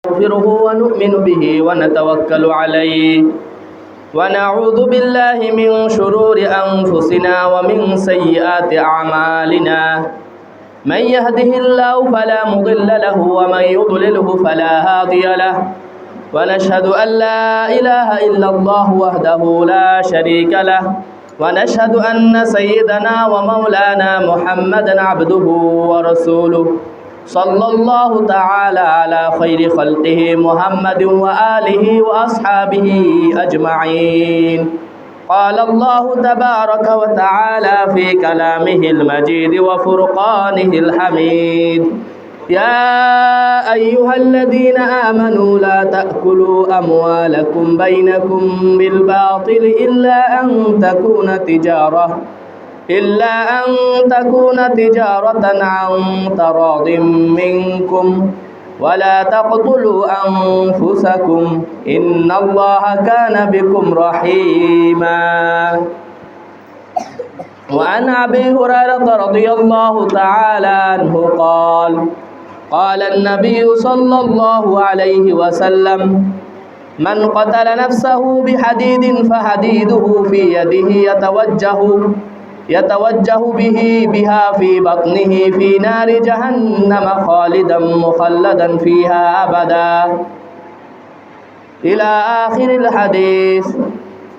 نستغفره ونؤمن به ونتوكل عليه ونعوذ بالله من شرور أنفسنا ومن سيئات أعمالنا من يهده الله فلا مضل له ومن يضلله فلا هادي له ونشهد أن لا إله إلا الله وحده لا شريك له ونشهد أن سيدنا ومولانا محمدا عبده ورسوله صلى الله تعالى على خير خلقه محمد وآله وأصحابه أجمعين. قال الله تبارك وتعالى في كلامه المجيد وفرقانه الحميد: يا أيها الذين آمنوا لا تأكلوا أموالكم بينكم بالباطل إلا أن تكون تجارة عن تراض منكم ولا تقتلوا أنفسكم إن الله كان بكم رحيما. وعن أبي هريرة رضي الله تعالى عنه قال النبي صلى الله عليه وسلم: من قتل نفسه بحديد فحديده في يده يتوجه بها في بطنه في نار جهنم خالدا مخلدا فيها أبدا إلى آخر الحديث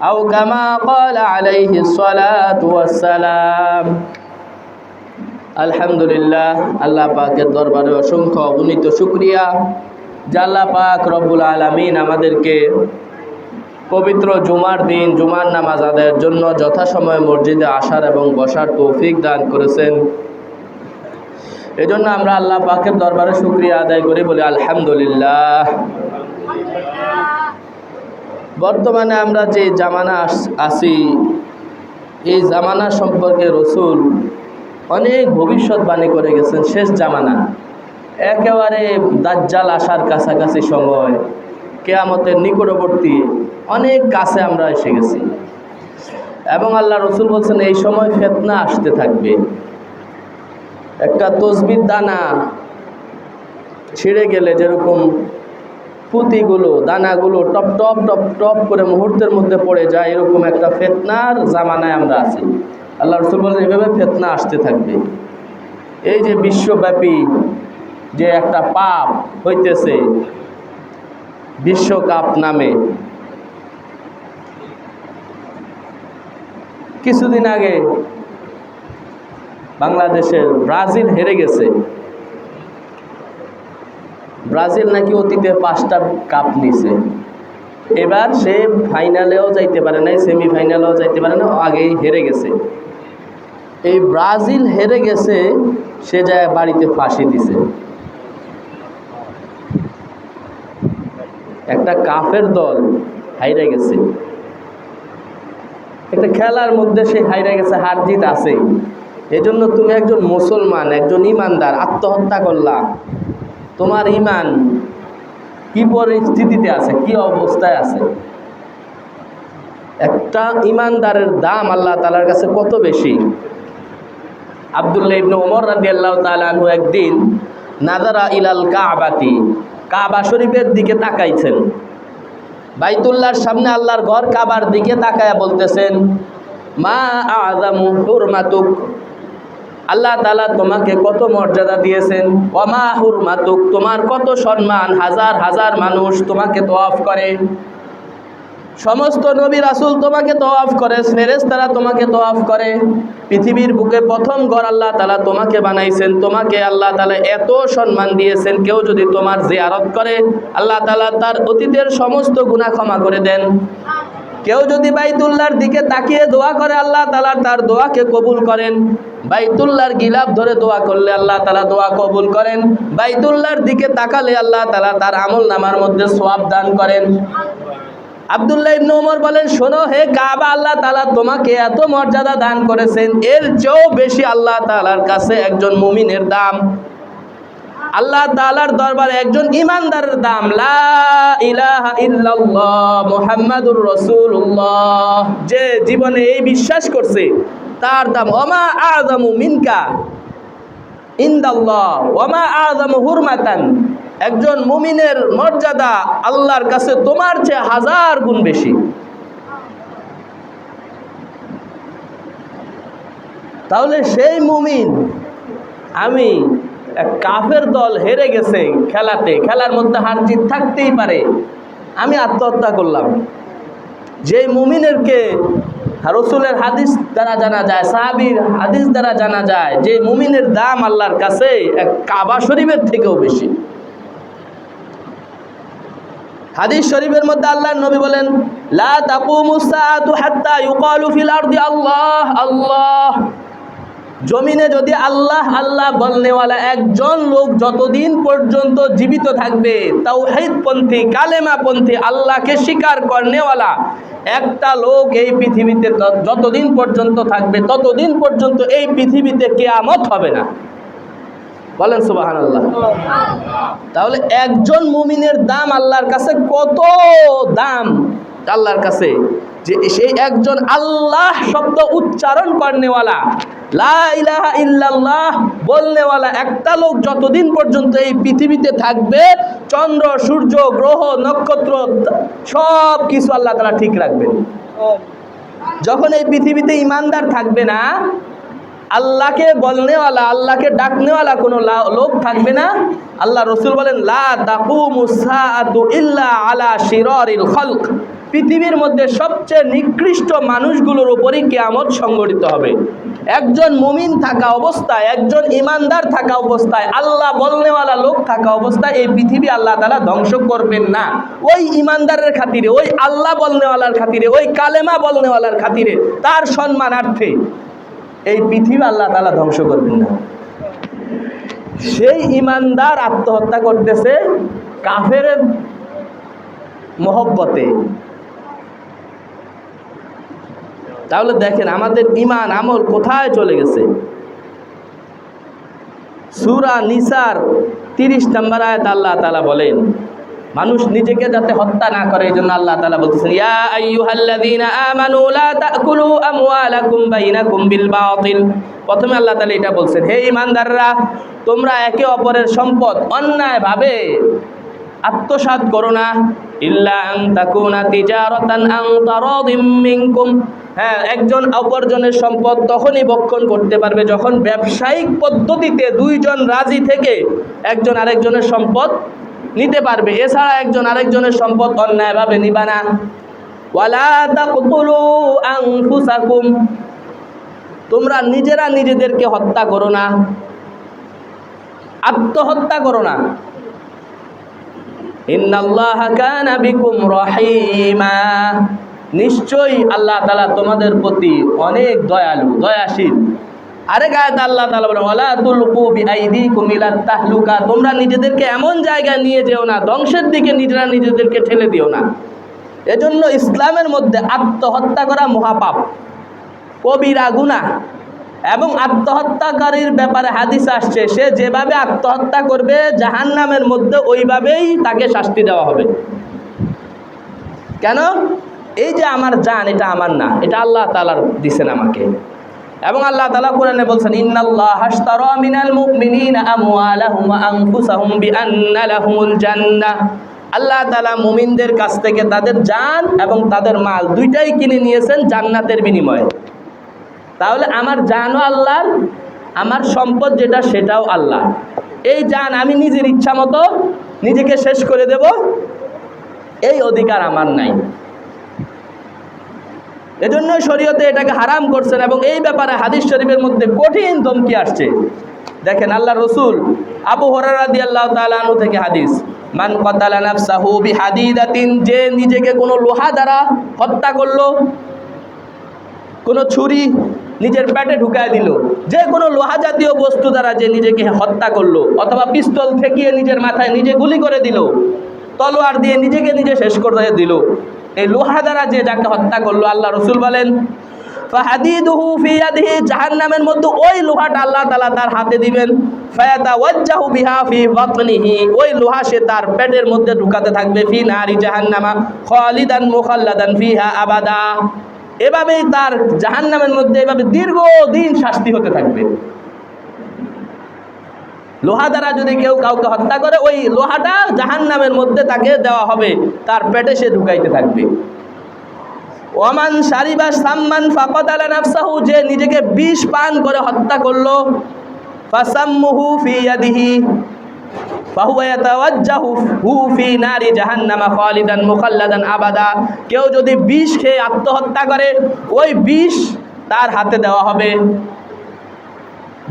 أو كما قال عليه الصلاة والسلام. আলহামদুলিল্লাহ, আল্লাহ পাকের দরবারে অসংখ্য অগণিত শুকরিয়া যে আল্লাহ পাক রব্বুল আলামিন আমাদেরকে পবিত্র জুমার দিন জুমার নামাজ আদায়ের জন্য যথাসময়ে মসজিদে আসার এবং বসার তৌফিক দান করেছেন। এজন্য আমরা আল্লাহ পাকের দরবারে শুকরিয়া আদায় করি, বলি আলহামদুলিল্লাহ। বর্তমানে আমরা যে জামানা আছি, এই জামানা সম্পর্কে রাসূল অনেক ভবিষ্যৎবাণী করে গেছেন। শেষ জামানা, একেবারে দাজ্জাল আসার কাছাকাছি সময়, কিয়ামতের নিকটবর্তী অনেক কাছে আমরা এসে গেছি এবং আল্লাহ রাসূল বলছেন এই সময় ফিতনা আসতে থাকবে। একটা তসবির দানা ছিঁড়ে গেলে যেরকম পুঁতিগুলো দানাগুলো টপ টপ টপ টপ করে মুহূর্তের মধ্যে পড়ে যায়, এরকম একটা ফিতনার জামানায় আমরা আছি। আল্লাহ রাসূল বলেন এভাবে ফিতনা আসতে থাকবে। এই যে বিশ্বব্যাপী যে একটা পাপ হইতেছে বিশ্বকাপ নামে, কিছুদিন আগে বাংলাদেশের ব্রাজিল হেরে গেছে। ব্রাজিল নাকি অতীতে 5টা কাপ নিছে, এবার সে ফাইনালেও যাইতে পারে নাই, সেমিফাইনালেও যাইতে পারে না, আগেই হেরে গেছে। এই ব্রাজিল হেরে গেছে, সে যায় বাড়িতে ফাঁসি দিছে। একটা কাফের দল হাইরে গেছে, একটা খেলার মধ্যে সে হাইরে গেছে, হার জিত আছে। এজন্য তুমি একজন মুসলমান, একজন ইমানদার আত্মহত্যা করলা, তোমার ইমান কি পরিস্থিতিতে আছে, কি অবস্থায় আছে? একটা ইমানদারের দাম আল্লাহ তাআলার কাছে কত বেশি। আব্দুল্লাহ ইবনে ওমর রাদিয়াল্লাহু তাআলা আনহু একদিন নাযারা ইলাল কাবাতি, কাবা শরীফের দিকে তাকাইছেন। বাইতুল্লাহর সামনে আল্লাহর ঘর কাবার দিকে তাকায়া বলতেছেন, মা আযামু হুরমাতুক, আল্লাহ তাআলা তোমাকে কত মর্যাদা দিয়েছেন। ওয়ামা হুরমাতুক, তোমার কত সম্মান, হাজার হাজার মানুষ তোমাকে তওয়াফ করে, সমস্ত নবী রাসূল তোমাকে তওয়াফ করে, ফেরেশতারা তোমাকে তওয়াফ করে। পৃথিবীর বুকে প্রথম ঘর আল্লাহ তাআলা তোমাকে বানাইছেন, তোমাকে আল্লাহ তাআলা এত সম্মান দিয়েছেন। কেউ যদি তোমার জিয়ারত করে আল্লাহ তাআলা তার অতীতের সমস্ত গুনাহ ক্ষমা করে দেন। কেউ যদি বাইতুল্লাহর দিকে তাকিয়ে দোয়া করে আল্লাহ তাআলা তার দোয়াকে কবুল করেন। বাইতুল্লাহর গিলাফ ধরে দোয়া করলে আল্লাহ তাআলা দোয়া কবুল করেন। বাইতুল্লাহর দিকে তাকালে আল্লাহ তাআলা তার আমলনামার মধ্যে সওয়াব দান করেন। আব্দুল্লাহ ইবনে ওমর বলেন, শোনো হে কাবা, আল্লাহ তাআলা তোমাকে এত মর্যাদা দান করেছেন, এর চেয়েও বেশি আল্লাহ তাআলার কাছে একজন মুমিনের দাম। আল্লাহ তাআলার দরবারে একজন ইমানদারের দাম লা ইলাহা ইল্লাল্লাহ মুহাম্মাদুর রাসূলুল্লাহ, যে জীবনে এই বিশ্বাস করছে তার দাম ওমা আযামু মিনকা, ইনদাল্লাহ ওয়া মা আযামু হুরমাতান, একজন মুমিনের মর্যাদা আল্লাহর কাছে তোমার চেয়ে 1000 গুণ বেশি। তাহলে সেই মুমিন, আমি এক কাফের দল হেরে গেছে খেলাতে, খেলার মধ্যে হার জিত থাকতেই পারে, আমি আত্মহত্যা করলাম। যে মুমিনেরকে রাসূলের হাদিস দ্বারা জানা যায়, সাহাবীর হাদিস দ্বারা জানা যায়, যে মুমিনের দাম আল্লাহর কাছে এক কাবা শরীফের থেকেও বেশি। হাদিস শরীফের মধ্যে আল্লাহর নবী বলেন, লা তাকুমুস সাআতু হাত্তা ইউকালু ফিল আরদি আল্লাহ আল্লাহ। জমিনে যদি আল্লাহ আল্লাহ বলনেওয়ালা একজন লোক যতদিন পর্যন্ত জীবিত থাকবে, তাওহীদপন্থী কালেমাপন্থী আল্লাহকে স্বীকার করনেওয়ালা একটা লোক এই পৃথিবীতে যতদিন পর্যন্ত থাকবে, ততদিন পর্যন্ত এই পৃথিবীতে কিয়ামত হবে না। বলেন সুবহানাল্লাহ। তাহলে একজন মুমিনের দাম আল্লাহর কাছে কত দাম আল্লাহর কাছে, যে সেই একজন আল্লাহ শব্দ উচ্চারণ করনেওয়ালা, লা ইলাহা ইল্লাল্লাহ বলনেওয়ালা একটা লোক যতদিন পর্যন্ত এই পৃথিবীতে থাকবে, চন্দ্র সূর্য গ্রহ নক্ষত্র সব কিছু আল্লাহ তাআলা ঠিক রাখবেন। যখন এই পৃথিবীতে ঈমানদার থাকবে না, আল্লাহকে বলনেওয়ালা আল্লাহকে ডাকনেওয়ালা কোনো লোক থাকবে না, আল্লাহ রসুল বলেন, লা তাকুমুস সাআতু ইল্লা আলা শিরারিল খালক। পৃথিবীর মধ্যে সবচেয়ে নিকৃষ্ট মানুষগুলোর উপরই কিয়ামত সংঘটিত হবে। একজন মুমিন থাকা অবস্থায়, একজন ইমানদার থাকা অবস্থায়, আল্লাহ বলনেওয়ালা লোক থাকা অবস্থায় এই পৃথিবী আল্লাহ তাআলা ধ্বংস করবেন না। ওই ইমানদারের খাতিরে, ওই আল্লাহ বলনেওয়ালার খাতিরে, ওই কালেমা বলনেওয়ালার খাতিরে, তার সম্মানার্থে এই পৃথিবী আল্লাহ তাআলা ধ্বংস করবেন না। সেই ইমানদার আত্মহত্যা করতেছে কাফেরের মহব্বতে। তাহলে দেখেন আমাদের ঈমান আমল কোথায় চলে গেছে। সূরা নিসার 30 নম্বর আয়াত আল্লাহ তাআলা বলেন, মানুষ নিজেকে যাতে হত্যা না করে এই জন্য আল্লাহ তাআলা বলতেছেন, ইয়া আইয়ুহাল্লাযীনা আমানু লা তাকুলু আমওয়ালাকুম বাইনাকুম বিল বাতিল। প্রথমে আল্লাহ তাআলা এটা বলছেন, হে ঈমানদাররা, তোমরা একে অপরের সম্পদ অন্যায়ভাবে আত্মসাৎ করো না, ইল্লা আন তাকুনা তিজারাতান আন তারাদিম মিনকুম। হ্যাঁ, একজন অপরজনের সম্পদ তখনই ভক্ষণ করতে পারবে যখন ব্যবসায়িক পদ্ধতিতে দুইজন রাজি থেকে একজন আরেকজনের সম্পদ নিতে পারবে। এছাড়া একজন আরেকজনের সম্পদ অন্যায়ভাবে নিবা না। ওয়ালা তাকতুলু আনফুসাকুম, তোমরা নিজেরা নিজেদেরকে হত্যা করো না, আত্মহত্যা করো না। ইন্নাল্লাহা কানা বিকুম রহিমা, নিশ্চয়ই আল্লাহ তাআলা তোমাদের প্রতি অনেক দয়ালু, দয়াশীল। আরেক আয়াত আল্লাহ তাআলা বলেন, ওয়ালা তুলকু বিআইদিকুম ইলা তাহলুকা, তোমরা নিজেদেরকে এমন জায়গায় নিয়ে যেও না, ধ্বংসের দিকে নিজেরা নিজেদেরকে ঠেলে দিও না। এজন্য ইসলামের মধ্যে আত্মহত্যা করা মহাপাপ, কবিরা গুনাহ। এবং আত্মহত্যাকারীর ব্যাপারে হাদিস আসছে, সে যেভাবে আত্মহত্যা করবে জাহান্নামের মধ্যে ওইভাবেই তাকে শাস্তি দেওয়া হবে। কেন? এই যে আমার জান, এটা আমার না, এটা আল্লাহ তাআলা দিয়েছেন আমাকে। এবং আল্লাহ তাআলা কোরআনে বলছেন, ইন্নাল্লাহা আশতারা মিনাল মুমিনিনা আমওয়ালাহুম ওয়া আনফুসাহুম বিআন্না লাহুমুল জান্নাহ। আল্লাহ তাআলা মুমিনদের কাছ থেকে তাদের জান এবং তাদের মাল দুইটাই কিনে নিয়েছেন জান্নাতের বিনিময়ে। তাহলে আমার জানও আল্লাহর, আমার সম্পদ যেটা সেটাও আল্লাহ। এই জান আমি নিজের ইচ্ছা মতো নিজেকে শেষ করে দেব, এই অধিকার আমার নাই। এজন্য শরীয়তে এটাকে হারাম করছেন। এবং এই ব্যাপারে হাদিস শরীফের মধ্যে কঠিন ধমকি আসছে। দেখেন আল্লাহ রসুল, আবু হুরায়রা রাদিয়াল্লাহু তাআলা আনহু থেকে হাদিস, মান কাতালা নাফসাহু বিহাদিদাতিন, যে নিজেকে কোনো লোহা দ্বারা হত্যা করলো, কোনো ছুরি নিজের পেটে ঢুকায় দিল, যে কোনো লোহা জাতীয় বস্তু দ্বারা যে নিজেকে হত্যা করলো, অথবা পিস্তল ঠেকিয়ে নিজের মাথায় নিজে গুলি করে দিল, তলোয়ার দিয়ে নিজেকে নিজে শেষ করে দিল, এই লোহা দ্বারা যে যাকে হত্যা করলো, আল্লাহ রসুল বলেন, ফাহাদিদুহু ফি ইয়াদিহি, জাহান্নামের মধ্যে ওই লোহাটা আল্লাহ তাআলা তার হাতে দিবেন, ফায়াতাওয়াজ্জাহু বিহা ফি বাতনিহি, ওই লোহা সে তার পেটের মধ্যে ঢুকাতে থাকবে, ফি নারি জাহান্নামা খালিদান মুখাল্লাদান ফিহা আবাদা। এভাবেই তার জাহান্নামের মধ্যে এভাবে দীর্ঘদিন শাস্তি হতে থাকবে। লোহা দ্বারা যদি কেউ কাউকে হত্যা করে, ওই লোহাটা জাহান্নামের মধ্যে তাকে দেওয়া হবে, তার পেটে সে ঢুকাইতে থাকবে। ওমান শারিবা সাম্মান ফাকাতালা নাফসাহু, যে নিজেকে বিষ পান করে হত্যা করলো, ফাসাম্মুহু ফি ইয়াদিহি ফাহুয়া ইয়াতাওয়াজ্জাহু ফি নারি জাহান্নামা খালিদান মুখাল্লাদান আবাদা। কেউ যদি বিষ খেয়ে আত্মহত্যা করে, ওই বিষ তার হাতে দেওয়া হবে,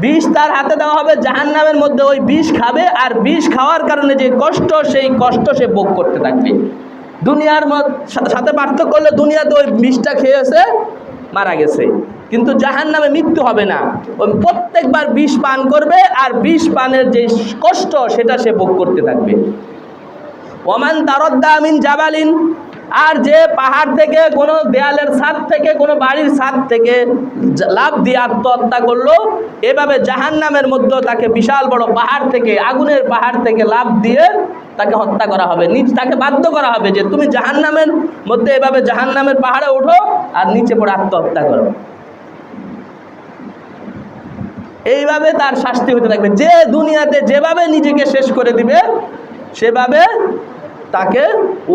বিষ তার হাতে দেওয়া হবে জাহান্নামের মধ্যে। ওই বিষ খাবে, আর বিষ খাওয়ার কারণে যে কষ্ট, সেই কষ্ট সে ভোগ করতে থাকবে। দুনিয়ার সাথে পার্থক্য করলে দুনিয়াতে ওই বিষটা খেয়েছে, মারা গেছে, কিন্তু জাহান্নামে মৃত্যু হবে না। ওই প্রত্যেকবার বিষ পান করবে, আর বিষ পানের যে কষ্ট সেটা সে ভোগ করতে থাকবে। ওমান তারদ্দা মিন জাবালিন, আর যে পাহাড় থেকে, কোনো দেয়ালের ছাদ থেকে, কোনো বাড়ির ছাদ থেকে লাফ দিয়ে আত্মহত্যা করলো, এভাবে জাহান্নামের মধ্যে তাকে বিশাল বড় পাহাড় থেকে, আগুনের পাহাড় থেকে লাফ দিয়ে তাকে হত্যা করা হবে। তাকে বাধ্য করা হবে যে তুমি জাহান্নামের মধ্যে এভাবে জাহান্নামের পাহাড়ে ওঠো আর নিচে পড়ে আত্মহত্যা করো। এইভাবে তার শাস্তি হতে থাকবে। যে দুনিয়াতে যেভাবে নিজেকে শেষ করে দিবে, সেভাবে তাকে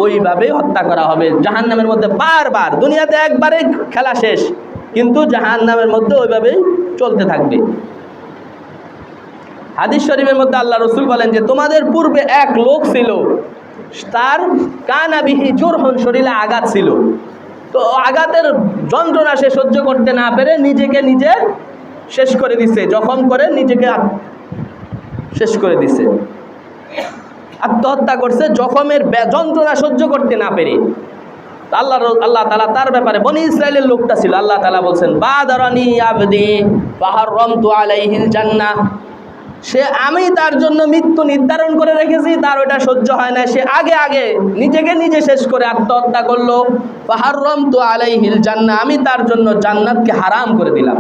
ওইভাবে হত্যা করা হবে জাহান্নামের মধ্যে বারবার। দুনিয়াতে একবারে খেলা শেষ, কিন্তু জাহান্নামের মধ্যে ওইভাবেই চলতে থাকবে। হাদিস শরীফের মধ্যে আল্লাহ রসুল বলেন যে তোমাদের পূর্বে এক লোক ছিল, তার কানাবিহি জুরহুন, শরীরে আঘাত ছিল, তো আঘাতের যন্ত্রণা সে সহ্য করতে না পেরে নিজেকে নিজে শেষ করে দিছে, জখম করে নিজেকে শেষ করে দিছে, আত্মহত্যা করছে জখমের যন্ত্রণা সহ্য করতে না পেরে। আল্লাহ তাআলা তার ব্যাপারে, বনি ইসরায়েলের লোকটা ছিল, আল্লাহ তাআলা বলছেন বাদারানি আবদি ফাহাররামতু আলাইহিল জান্নাহ, সে আমি তার জন্য মৃত্যু নির্ধারণ করে রেখেছি, তার ওটা সহ্য হয় না, সে আগে আগে নিজেকে নিজে শেষ করে আত্মহত্যা করলো। ফাহাররামতু আলাইহিল জান্নাহ, আমি তার জন্য জান্নাতকে হারাম করে দিলাম।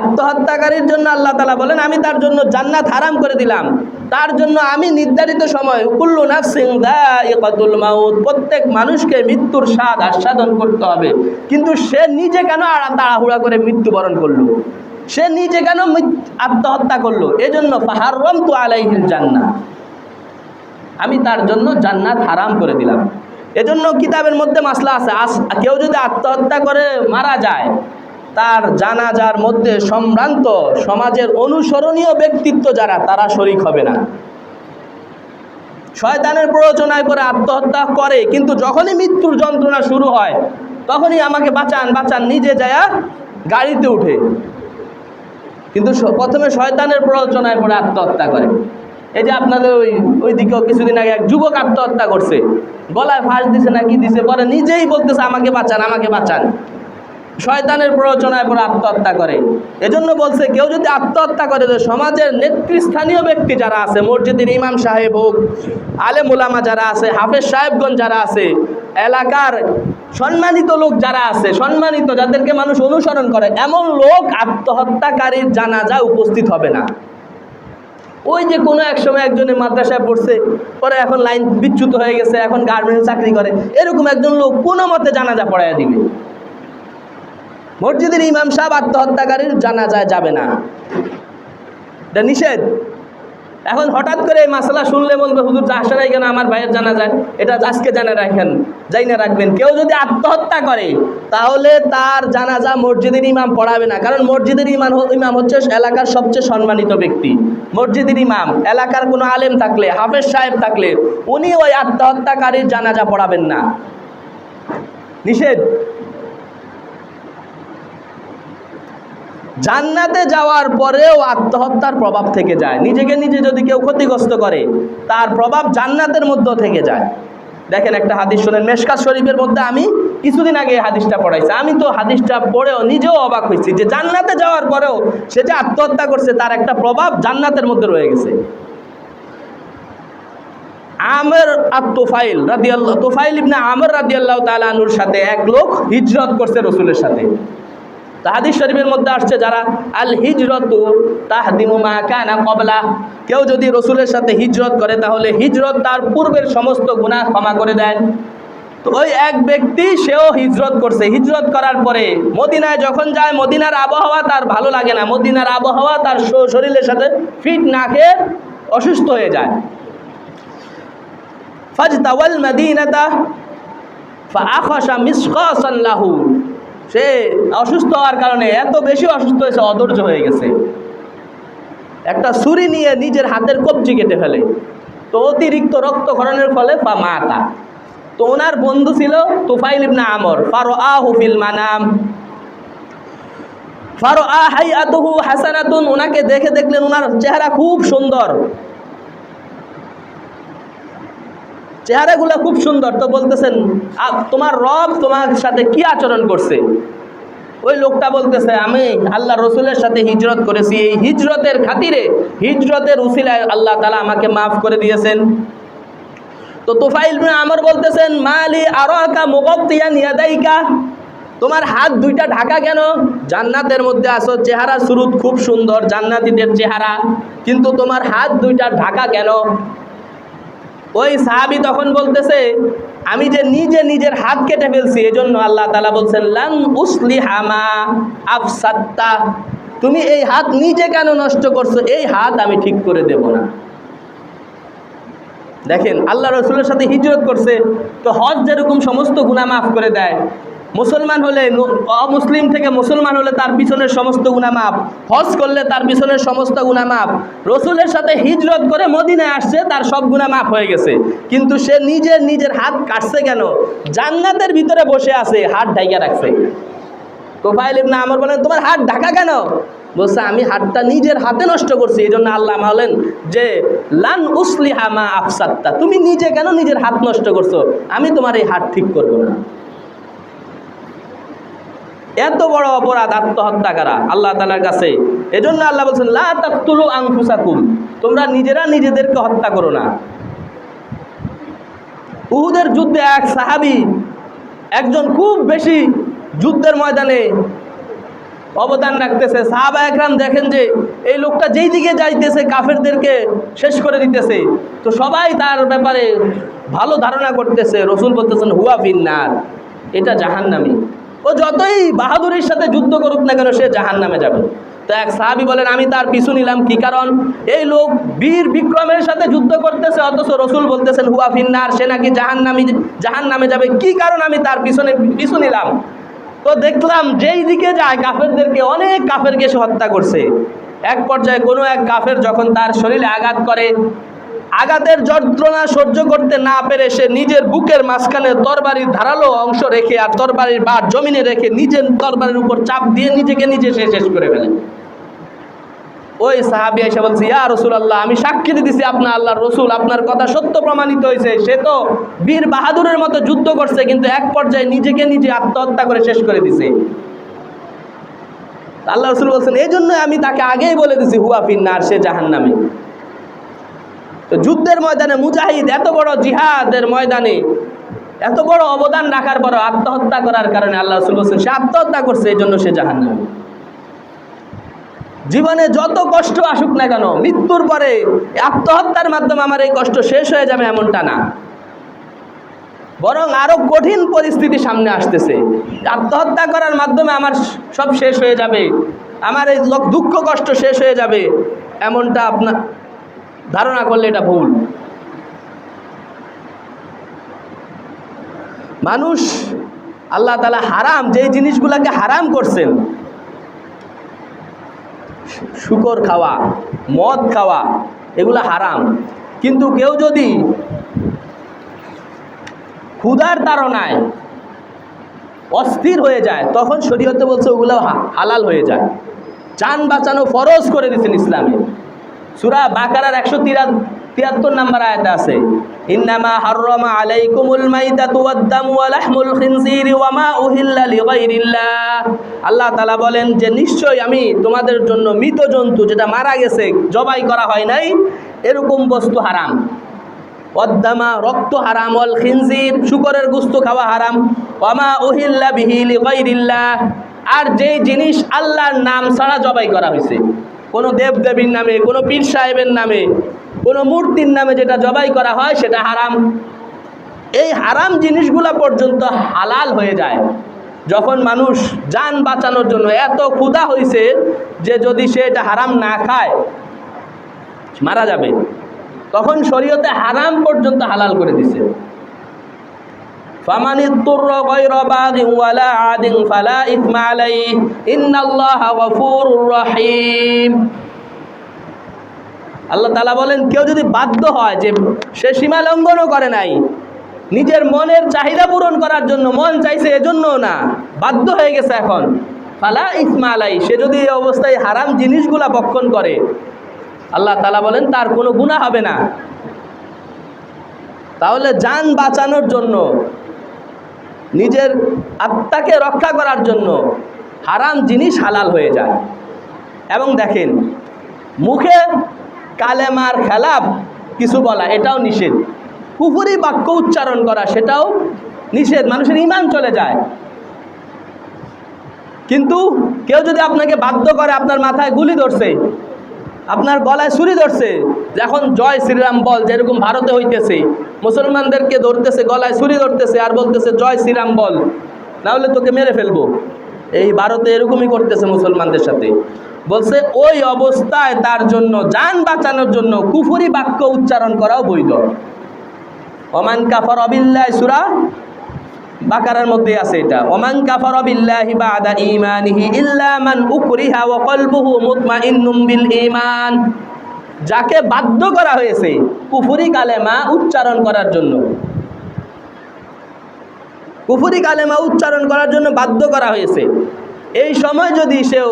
আত্মহত্যাকারীর জন্য আল্লাহ তাআলা বলেন আমি তার জন্য জান্নাত হারাম করে দিলাম, তার জন্য আমি নির্ধারিত সময়, কুল্লু নাফসিন যায়িকাতুল মাউত, প্রত্যেক মানুষকে মৃত্যুর স্বাদ আস্বাদন করতে হবে। কিন্তু সে নিজে কেন তাড়াহুড়া করে মৃত্যুবরণ করলো, সে নিজে কেন আত্মহত্যা করলো? এজন্য ফাহাররামতু আলাইহিল জান্নাহ, আমি তার জন্য জান্নাত হারাম করে দিলাম। এজন্য কিতাবের মধ্যে মাসলা আছে, কেউ যদি আত্মহত্যা করে মারা যায়, তার জানাজার মধ্যে সম্ভ্রান্ত সমাজের অনুসরণীয় ব্যক্তিত্ব যারা, তারা শরীক হবে না। শয়তানের প্ররোচনায় করে আত্মহত্যা করে, কিন্তু যখনই মৃত্যুর যন্ত্রণা শুরু হয়, তখনই আমাকে বাঁচান বাঁচান নিজে যায় গাড়িতে উঠে, কিন্তু প্রথমে শয়তানের প্ররোচনায় পড়ে আত্মহত্যা করে। এই যে আপনাদের ওই দিকেও কিছুদিন আগে এক যুবক আত্মহত্যা করছে, গলায় ফাঁস দিছে না কি দিছে, পরে নিজেই বলতেছে আমাকে বাঁচান আমাকে বাঁচান, শয়তানের প্ররোচনায় পড়ে আত্মহত্যা করে। এজন্য বলছে কেউ যদি আত্মহত্যা করে, সমাজের নেতৃস্থানীয় ব্যক্তি যারা আছে, মসজিদের ইমাম সাহেব হোক, আলেম উলামা যারা আছে, হাফেজ সাহেবগণ যারা আছে, এলাকার সম্মানিত লোক যারা আছে, সম্মানিত যাদেরকে মানুষ অনুসরণ করে, এমন লোক আত্মহত্যাকারীর জানাজা উপস্থিত হবে না। ওই যে কোনো এক সময় একজনের মাদ্রাসায় পড়ছে, পরে এখন লাইন বিচ্যুত হয়ে গেছে, এখন গার্মেন্টস চাকরি করে, এরকম একজন লোক কোনো মতে জানাজা পড়াইয়া দিবে। মসজিদের ইমাম সাহেব আত্মহত্যাকারীর জানাজায় যাবে না, এটা নিষেধ। এখন হঠাৎ করে এই মাসলা শুনলে বলবে হুজুর আসে নাই কেন আমার ভাইয়ের জানাজায়, এটা আজকে জানা রাখেন, যাই না রাখবেন। কেউ যদি আত্মহত্যা করে তাহলে তার জানাজা মসজিদের ইমাম পড়াবে না, কারণ মসজিদের ইমাম হচ্ছে এলাকার সবচেয়ে সম্মানিত ব্যক্তি। মসজিদের ইমাম, এলাকার কোনো আলেম থাকলে, হাফেজ সাহেব থাকলে, উনি ওই আত্মহত্যাকারীর জানাজা পড়াবেন না, নিষেধ। জান্নাতে যাওয়ার পরেও আত্মহত্যার প্রভাব থেকে যায়, নিজেকে নিজে যদি কেউ ক্ষতিগ্রস্ত করে, তার প্রভাব জান্নাতের মধ্যেও থেকে যায়। দেখেন একটা হাদিস শুনেন, মেশকাত শরীফের মধ্যে আমি কিছুদিন আগে হাদিসটা পড়াইছি, আমি তো হাদিসটা পড়েও নিজেও অবাক হয়েছি যে জান্নাতে যাওয়ার পরেও সে যে আত্মহত্যা করছে, তার একটা প্রভাব জান্নাতের মধ্যে রয়ে গেছে। আমর আত-তুফাইল রাদিয়াল্লাহু, তুফাইল ইবনে আমর রাদিয়াল্লাহু তাআলা আনহুর সাথে এক লোক হিজরত করছে রাসূলের সাথে। হাদিস শরীফের মধ্যে আসছে, যারা আল হিজরতু তাহদিমু মা কানা ক্বাবলা, কেউ যদি রাসূলের সাথে হিজরত করে তাহলে হিজরত তার পূর্বের সমস্ত গুনাহ ক্ষমা করে দেয়। তো ওই এক ব্যক্তি সেও হিজরত করছে, হিজরত করার পরে মদিনায় যখন যায় মদিনার আবহাওয়া তার ভালো লাগে না, মদিনার আবহাওয়া তার শরীরের সাথে ফিট না খেয়ে অসুস্থ হয়ে যায়। ফাজতাওয়াল মাদিনাতা ফাআখাশা মিসকাসান লাহু, সে অসুস্থ হওয়ার কারণে এত বেশি অসুস্থ হয়েছে, অধৈর্য হয়ে গেছে, একটা ছুরি নিয়ে নিজের হাতের কবজি কেটে ফেলে। তো অতিরিক্ত রক্তক্ষরণের ফলে মাতা। তো ওনার বন্ধু ছিল তুফাইল ইবনে আমর, ফারআহু ফিল মানাম ফারআ হাইআতুহু হাসানাতুন, ওনাকে দেখে দেখলেন ওনার চেহারা খুব সুন্দর, চেহারাগুলো খুব সুন্দর। তো বলতেছেন তোমার রব তোমার সাথে কি আচরণ করছে? ওই লোকটা বলতেছে আমি আল্লাহ রসুলের সাথে হিজরত করেছি, এই হিজরতের খাতিরে, হিজরতের উসিলায় আল্লাহ তাআলা আমাকে মাফ করে দিয়েছেন। তো তুফাইল ইবনে আমর বলতেছেন মালি আরাকা মুগাত্তিয়ান ইয়াদাইকা, তোমার হাত দুইটা ঢাকা কেন? জান্নাতের মধ্যে আসো, চেহারা সুরুত খুব সুন্দর, জান্নাতীদের চেহারা, কিন্তু তোমার হাত দুইটা ঢাকা কেন? ওই সাহাবী তখন বলতেছে আমি যে নিজে নিজের হাত কেটে ফেলছি, এজন্য আল্লাহ তাআলা বলছেন লান উসলিহা মা আফসাদতা, তুমি এই হাত নিজে কেন নষ্ট করছো, এই হাত আমি ঠিক করে দেব না। দেখেন আল্লাহ রসুলের সাথে হিজরত করছে, তো হজ যেরকম সমস্ত গুনাহ মাফ করে দেয়, মুসলমান হলে অমুসলিম থেকে মুসলমান হলে তার পিছনের সমস্ত গুনাহ মাফ, হজ করলে তার পিছনের সমস্ত গুনাহ মাফ, রসুলের সাথে হিজরত করে মদিনায় আসছে, তার সব গুনাহ মাফ হয়ে গেছে, কিন্তু সে নিজের হাত কাটছে কেন? জান্নাতের ভিতরে বসে আছে, হাত ঢাইকা রাখছে। তুফাইল ইবনে আমর বলেন তোমার হাত ঢাকা কেন? বলছে আমি হাতটা নিজের হাতে নষ্ট করছি, এই জন্য আল্লাহ বলেন যে লান উসলিহা মা আফসাদতা, তুমি নিজে কেন নিজের হাত নষ্ট করছো, আমি তোমার এই হাত ঠিক করব না। এত বড় অপরাধ আত্মহত্যা করা আল্লাহ তাআলার কাছে, এজন্য আল্লাহ বলছেন লা তাকতুলু আনফুসাকুম, তোমরা নিজেরা নিজেদেরকে হত্যা করো না। উহুদের যুদ্ধে এক সাহাবী, একজন খুব বেশি যুদ্ধের ময়দানে অবদান রাখতেছে, সাহাবা একরাম দেখেন যে এই লোকটা যেই দিকে যাইতেছে কাফেরদেরকে শেষ করে দিতেছে, তো সবাই তার ব্যাপারে ভালো ধারণা করতেছে। রসুল বলতেছেন হুয়া ফিন্নার, এটা জাহান্নামী, ও যতই বাহাদুরির সাথে যুদ্ধ করুক না কেন সে জাহান্নামে যাবে। তো এক সাহাবী বলেন আমি তার পিছু নিলাম, কি কারণ? এই লোক বীর বিক্রমের সাথে যুদ্ধ করতেছে, অথচ রসুল বলতেছেন হুয়া ফিন্নার, সে নাকি জাহান্নামে যাবে, কি কারণ আমি তার পিছু নিলাম? তো দেখলাম যেই দিকে যায় কাফেরদেরকে, অনেক কাফেরকে সে হত্যা করছে। এক পর্যায়ে কোনো এক কাফের যখন তার শরীরে আঘাত করে, আঘাতের যন্ত্রণা সহ্য করতে না পেরে সে নিজের বুকের মাঝখানে তরবারির ধারালো অংশ রেখে আর তরবারির বাট জমিনে রেখে নিজের তরবারির উপর চাপ দিয়ে নিজেকে নিজে সে শেষ করে ফেলে। ওই সাহাবী এসে বলছে ইয়া রাসূলুল্লাহ, আমি সাক্ষী দিতেছি আপনার আল্লাহর রসুল, আপনার কথা সত্য প্রমাণিত হয়েছে, সে তো বীর বাহাদুরের মতো যুদ্ধ করছে, কিন্তু এক পর্যায়ে নিজেকে নিজে আত্মহত্যা করে শেষ করে দিছে। আল্লাহ রসুল বলছেন এই জন্য আমি তাকে আগেই বলে দিছি হুয়া ফিন্নার, সে জাহান্নামী। তো যুদ্ধের ময়দানে মুজাহিদ এত বড় জিহাদের ময়দানে এত বড় অবদান রাখার পর আত্মহত্যা করার কারণে আল্লাহ রাসূল বলেন সে আত্মহত্যা করছে, এই জন্য সে জাহান্নামী। জীবনে যত কষ্ট আসুক না কেন, মৃত্যুর পরে আত্মহত্যার মাধ্যমে আমার এই কষ্ট শেষ হয়ে যাবে এমনটা না, বরং আরো কঠিন পরিস্থিতি সামনে আসতেছে। আত্মহত্যা করার মাধ্যমে আমার সব শেষ হয়ে যাবে, আমার এই দুঃখ কষ্ট শেষ হয়ে যাবে, এমনটা আপনার ধারণা করলে এটা ভুল। মানুষ আল্লাহ তাআলা হারাম যেই জিনিসগুলোকে হারাম করছেন, শুকর খাওয়া, মদ খাওয়া, এগুলা হারাম, কিন্তু কেউ যদি ক্ষুধার তাড়নায় অস্থির হয়ে যায় তখন শরীয়তে বলছে ওগুলো হালাল হয়ে যায়। জান বাঁচানো ফরজ করে দিয়েছেন ইসলামে। সূরা বাকারার 173 নম্বর আয়াতে আছে ইন্নামা হাররামা আলাইকুমুল মাইতাতু ওয়াদ-দামু ওয়া লাহমুল খিনজিরি ওয়া মা উহিল্লা লিগাইরিল্লাহ। আল্লাহ তাআলা বলেন যে নিশ্চয়ই আমি তোমাদের জন্য মৃত জন্তু যেটা মারা গেছে, জবাই করা হয় নাই, এরকম বস্তু হারাম। ওয়াদ-দামা রক্ত হারাম, ওয়াল খিনজির শুকরের গোশত খাওয়া হারাম, ওয়া মা উহিল্লা বিহি লিগাইরিল্লাহ, আর যেই জিনিস আল্লাহর নাম ছাড়া জবাই করা হয়েছে, কোনো দেবদেবীর নামে, কোনো পীর সাহেবের নামে, কোনো মূর্তির নামে যেটা জবাই করা হয় সেটা হারাম। এই হারাম জিনিসগুলা পর্যন্ত হালাল হয়ে যায় যখন মানুষ জান বাঁচানোর জন্য এত ক্ষুধা হয়েছে যে যদি সে এটা হারাম না খায় মারা যাবে, তখন শরীয়তে হারাম পর্যন্ত হালাল করে দিছে। ফামান ইত্তুররা গায়রা বাগিন ওয়ালা আদিন ফালা ইসমা আলাইহি ইন্নাল্লাহা গফুরুর রহিম। আল্লাহ তাআলা বলেন, কেউ যদি বাধ্য হয় যে সে সীমা লঙ্ঘনও করে নাই, নিজের মনের চাহিদা পূরণ করার জন্য, মন চাইছে এজন্য না, বাধ্য হয়ে গেছে এখন, ফালা ইসমা আলাইহি, সে যদি এই অবস্থায় হারাম জিনিসগুলা ভক্ষণ করে, আল্লাহ তাআলা বলেন তার কোনো গুনাহ হবে না। তাহলে জান বাঁচানোর জন্য, নিজের আত্মাকে রক্ষা করার জন্য হারাম জিনিস হালাল হয়ে যায়। এবং দেখেন, মুখে কালেমার খেলাফ কিছু বলা এটাও নিষেধ, কুফরি বাক্য উচ্চারণ করা সেটাও নিষেধ, মানুষের ঈমান চলে যায়। কিন্তু কেউ যদি আপনাকে বাধ্য করে, আপনার মাথায় গুলি ধরছে, আপনার গলায় ছুরি ধরছে, এখন জয় শ্রীরাম বল, যেরকম ভারতে হইতেছে, মুসলমানদেরকে ধরতেছে, গলায় ছুরি ধরতেছে আর বলতেছে জয় শ্রীরাম বল, না হলে তোকে মেরে ফেলবো। এই ভারতে এরকমই করতেছে মুসলমানদের সাথে। বলছে ওই অবস্থায় তার জন্য, জান বাঁচানোর জন্য কুফরি বাক্য উচ্চারণ করাও বৈধ। ওমান কাফারা বিল্লাহি, সূরা বাকারার মধ্যে আছে এটা, ওমান কাফারা বিল্লাহি বাদা ঈমানিহি ইল্লা মান উকরিহা ওয়া কলবুহু মুতমাইন্নুম বিল ঈমান। যাকে বাধ্য করা হয়েছে কুফরি কালেমা উচ্চারণ করার জন্য, কুফরি কালেমা উচ্চারণ করার জন্য বাধ্য করা হয়েছে, এই সময় যদি সেও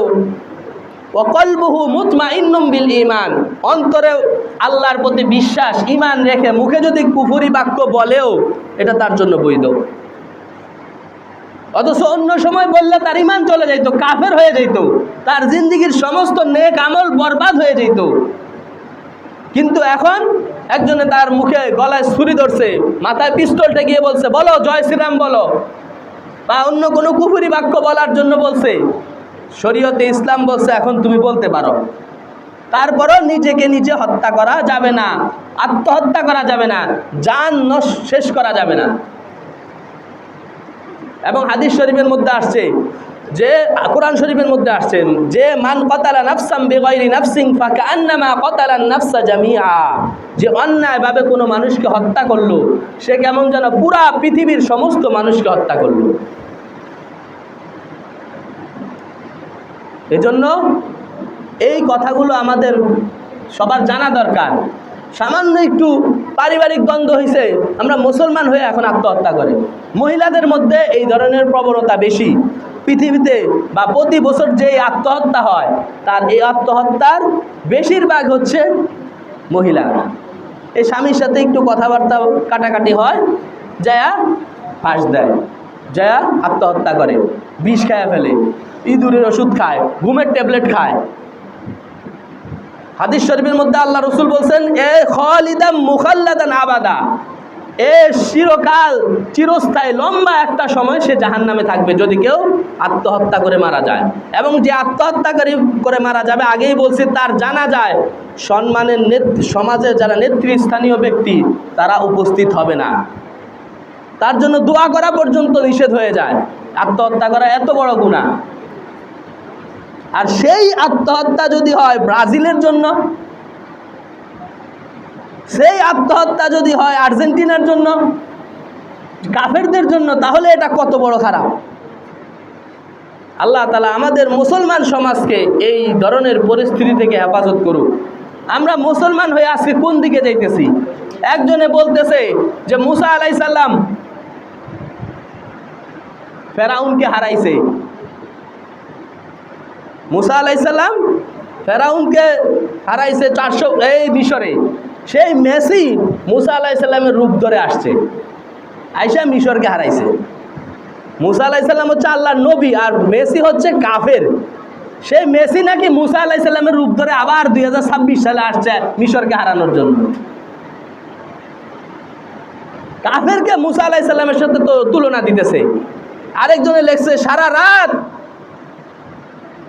ওয়া কলবুহু মুতমাইন্নুম বিল ঈমান, অন্তরে আল্লাহর প্রতি বিশ্বাস ঈমান রেখে মুখে যদি কুফরি বাক্য বলেও এটা তার জন্য বৈধ। অথচ অন্য সময় বললে তার ঈমান চলে যাইত, কাফের হয়ে যাইত, তার জিন্দেগির সমস্ত নেক আমল বরবাদ হয়ে যাইত। কিন্তু এখন একজনে তার মুখে গলায় ছুরি ধরছে, মাথায় পিস্তল ঠেকিয়ে বলছে বলো জয় শ্রীরাম বলো, বা অন্য কোনো কুফরি বাক্য বলার জন্য বলছে, শরীয়তে ইসলাম বলছে এখন তুমি বলতে পারো। তারপরও নিজেকে নিজে হত্যা করা যাবে না, আত্মহত্যা করা যাবে না, জান শেষ করা যাবে না। এবং হাদিস শরীফের মধ্যে আসছে, যে কোরআন শরীফের মধ্যে আসছে, যে মান কাতালা নাফসাম বিগাইরি নাফসিন ফাকান্নামা কাতালান নাফসা জামিআ, যে অন্যায়ভাবে কোনো মানুষকে হত্যা করলো সে কেমন যেন পুরা পৃথিবীর সমস্ত মানুষকে হত্যা করলো। এজন্য এই কথাগুলো আমাদের সবার জানা দরকার। সামান্য একটু পারিবারিক দ্বন্দ্ব হয়েছে, আমরা মুসলমান হয়ে এখন আত্মহত্যা করে। মহিলাদের মধ্যে এই ধরনের প্রবণতা বেশি পৃথিবীতে, বা প্রতি বছর যেই আত্মহত্যা হয় তার এই আত্মহত্যার বেশিরভাগ হচ্ছে মহিলারা। এই স্বামীর সাথে একটু কথাবার্তা কাটাকাটি হয়, যায়া ফাঁস দেয়, যায়া আত্মহত্যা করে, বিষ খায় ফেলে, ইঁদুরের ওষুধ খায়, ঘুমের ট্যাবলেট খায়। হাদিস শরীফের মধ্যে আল্লাহ রাসূল বলছেন, এ খালিদাম মুখাল্লাদান আবাদা, এ চিরকাল চিরস্থায়ী লম্বা একটা সময় সে জাহান্নামে থাকবে যদি কেউ আত্মহত্যা করে মারা যায়। এবং যে আত্মহত্যা করে মারা যাবে, আগেই বলছি তার জানা যায় সম্মানের সমাজের যারা নেতৃস্থানীয় ব্যক্তি তারা উপস্থিত হবে না, তার জন্য দোয়া করা পর্যন্ত নিষেধ হয়ে যায়। আত্মহত্যা করা এত বড় গুনাহ। আর সেই আত্মহত্যা যদি হয় ব্রাজিলের জন্য, সেই আত্মহত্যা যদি হয় আর্জেন্টিনার জন্য, কাফেরদের জন্য, তাহলে এটা কত বড় খারাপ। আল্লাহ তাআলা আমাদের মুসলমান সমাজকে এই ধরনের পরিস্থিতি থেকে হেফাজত করুক। আমরা মুসলমান হয়ে আজকে কোন দিকে যাইতেছি? একজনে বলতেছে যে মুসা আলাইহিস সালাম ফেরাউনকে হারাইছে, মুসা আলাইহিস সালাম ফেরাউনকে হারাইছে 400 এই মিশরে। সেই মেসি মুসা আলাইহিস সালামের রূপ ধরে আসছে, আইসা মিশরকে হারাইছে। মুসা আলাইহিস সালাম হচ্ছে আল্লাহর নবী, আর মেসি হচ্ছে কাফের। সেই মেসি নাকি মুসা আলাইহিস সালামের রূপ ধরে আবার 2026 সালে আসছে মিশরকে হারানোর জন্য। কাফেরকে মুসা আলাইহিস সালামের সাথে তো তুলনা দিতেছে। আরেকজনে লেখছে সারা রাত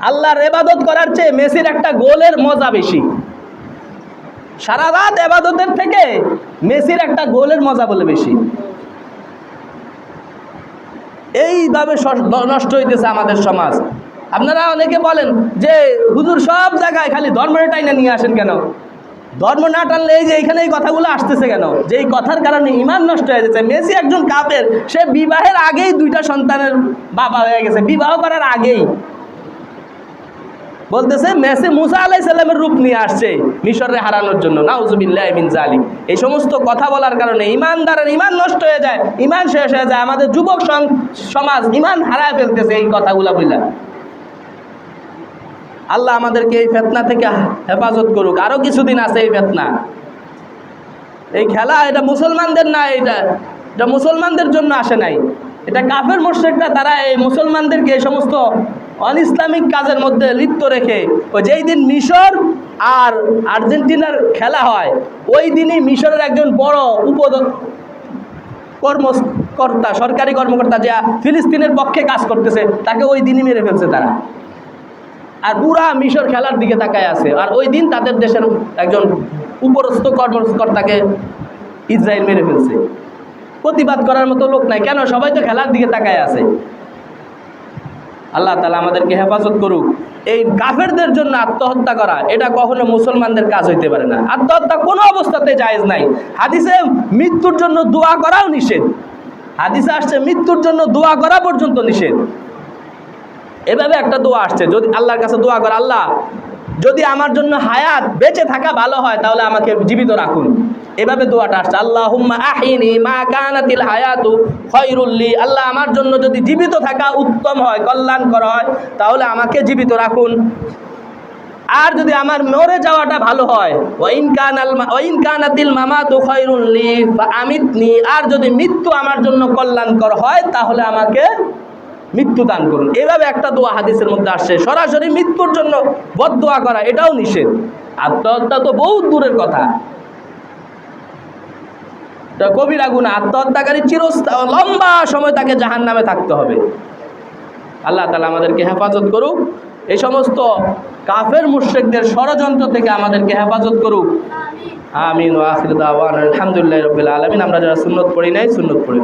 আল্লাহর ইবাদত করার চেয়ে মেসির একটা গোলের মজা বেশি। সারা রাত ইবাদতের থেকে মেসির একটা গোলের মজা বলে বেশি। এইভাবে নষ্ট হইতেছে আমাদের সমাজ। আপনারা অনেকে বলেন যে হুজুর সব জায়গায় খালি ধর্মের টাইনা নিয়ে আসেন কেন? ধর্ম না টানলে এই যে এইখানে এই কথাগুলো আসতেছে কেন? যে এই কথার কারণে ঈমান নষ্ট হয়ে যাচ্ছে। মেসি একজন কাফের, সে বিবাহের আগেই 2টা সন্তানের বাবা হয়ে গেছে, বিবাহ করার আগেই। বলতেছে মেসি মুসা আলাইহিস সালামের রূপ নিয়ে আসছে মিশরে হারানোর জন্য। নাউজুবিল্লাহি মিন যালিক। এই সমস্ত কথা বলার কারণে ঈমানদারের ঈমান নষ্ট হয়ে যায়, ঈমান শেষ হয়ে যায়। আমাদের যুবক সমাজ ঈমান হারায় ফেলতেছে এই কথাগুলো বলে। আল্লাহ আমাদেরকে এই ফিতনা থেকে হেফাজত করুক। আরো কিছুদিন আছে এই ফিতনা। এই খেলা এটা মুসলমানদের না, এটা মুসলমানদের জন্য আসে নাই। এটা কাফের মুশরিকরা, তারা এই মুসলমানদেরকে এই সমস্ত অন ইসলামিক কাজের মধ্যে লিপ্ত রেখে, ওই যেই দিন মিশর আর আর্জেন্টিনার খেলা হয় ওই দিনই মিশরের একজন বড় কর্মকর্তা, সরকারি কর্মকর্তা, যে ফিলিস্তিনের পক্ষে কাজ করতেছে, তাকে ওই দিনই মেরে ফেলছে তারা। আর পুরা মিশর খেলার দিকে তাকায় আছে। আর ওই দিন তাদের দেশের একজন উপরস্থ কর্মকর্তাকে ইসরায়েল মেরে ফেলছে। প্রতিবাদ করার মতো লোক নাই। কেন? সবাই তো খেলার দিকে তাকায় আছে। আল্লাহ তাআলা আমাদেরকে হেফাজত করুক। এই কাফেরদের জন্য আত্মহত্যা করা এটা কখনো মুসলমানদের কাজ হইতে পারে না। আত্মহত্যা কোনো অবস্থাতে জায়েজ নাই। হাদিসে মৃত্যুর জন্য দোয়া করাও নিষেধ। হাদিসে আসছে মৃত্যুর জন্য দোয়া করা পর্যন্ত নিষেধ। এভাবে একটা দোয়া আসছে, যদি আল্লাহর কাছে দোয়া করে, আল্লাহ যদি আমার জন্য হায়াত বেঁচে থাকা ভালো হয় তাহলে আমাকে জীবিত রাখুন। এভাবে দোয়াটা আসছে, আল্লাহুম্মা আহিনি মা কানাতিল হায়াতু খায়রুল লি। আল্লাহ আমার জন্য যদি জীবিত থাকা উত্তম হয়, কল্যাণকর হয়, তাহলে আমাকে জীবিত রাখুন। আর যদি আমার মরে যাওয়াটা ভালো হয়, ওয়াইন কানাতিল মামাতু খায়রুল লি ফাআমিতনি। আর যদি মৃত্যু আমার জন্য কল্যাণকর হয় তাহলে আমাকে মৃত্যু দান করুন। এভাবে একটা দোয়া হাদিসের মধ্যে আসছে। সরাসরি মৃত্যুর জন্য বদদোয়া করা এটাও নিষেধ। আত্মহত্যা তো বহু দূরের কথা, কবিরা গুনাহ। আত্মহত্যাকারী চিরস্থায়ী লম্বা সময় তাকে জাহান্নামে থাকতে হবে। আল্লাহ তাআলা আমাদেরকে হেফাজত করুক। এই সমস্ত কাফের মুশরিকদের ষড়যন্ত্র থেকে আমাদেরকে হেফাজত করুক। আমিন ওয়া আখিরু দাওয়ানা আলহামদুলিল্লাহি রাব্বিল আলামিন। আমরা যারা সুন্নত পড়ি নাই, সুন্নত পড়ি।